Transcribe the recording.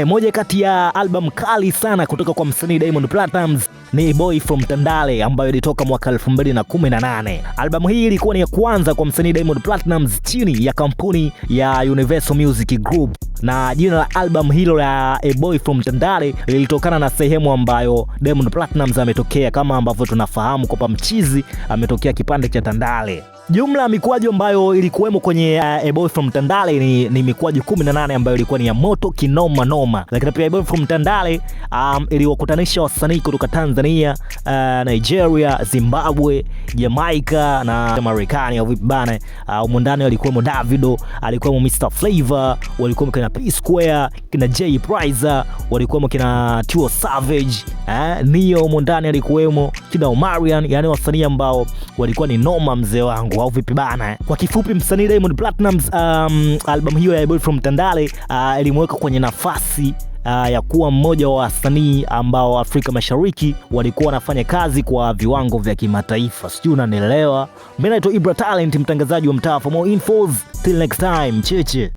Moja kati ya album kali sana kutoka kwa msanii Diamond Platnumz ni A Boy From Tandale ambayo ilitoka mwaka 2018. Albamu hii ilikuwa ni ya kwanza kwa msanii Diamond Platnumz chini ya kampuni ya Universal Music Group, na jina la album hilo la A Boy From Tandale lilitokana na sehemu ambayo Diamond Platnumz ametokea. Kama ambavyo tunafahamu kwamba mchizi ametokea kipande cha Tandale. Jumla ya mikwaju ambayo ilikuwemo kwenye A Boy From Tandale ni mikwaju 18 ambayo ilikuwa ni ya moto kinoma noma. Lakini pia A Boy From Tandale iliwakutanisha wasanii kutoka Tanzania, Nigeria, Zimbabwe, Jamaica na Marekani au vipi bana. Humo ndani walikuwemo Davido, alikuwemo Mr Flavor, walikuwemo kina P Square, kina Jay Prizer, walikuwemo kina Tio Savage, Neo humo ndani alikuwemo, kina Omarion, yani wasanii ambao walikuwa ni noma mzee wangu au vipi bana. Kwa kifupi, msanii Diamond Platnumz album hiyo ya A Boy From Tandale ilimweka kwenye nafasi ya kuwa mmoja wa wasanii ambao Afrika Mashariki walikuwa wanafanya kazi kwa viwango vya kimataifa. Sijui unanielewa. Mimi naitwa Ibra Talent, mtangazaji wa mtaa. For more infos, till next time, cheche.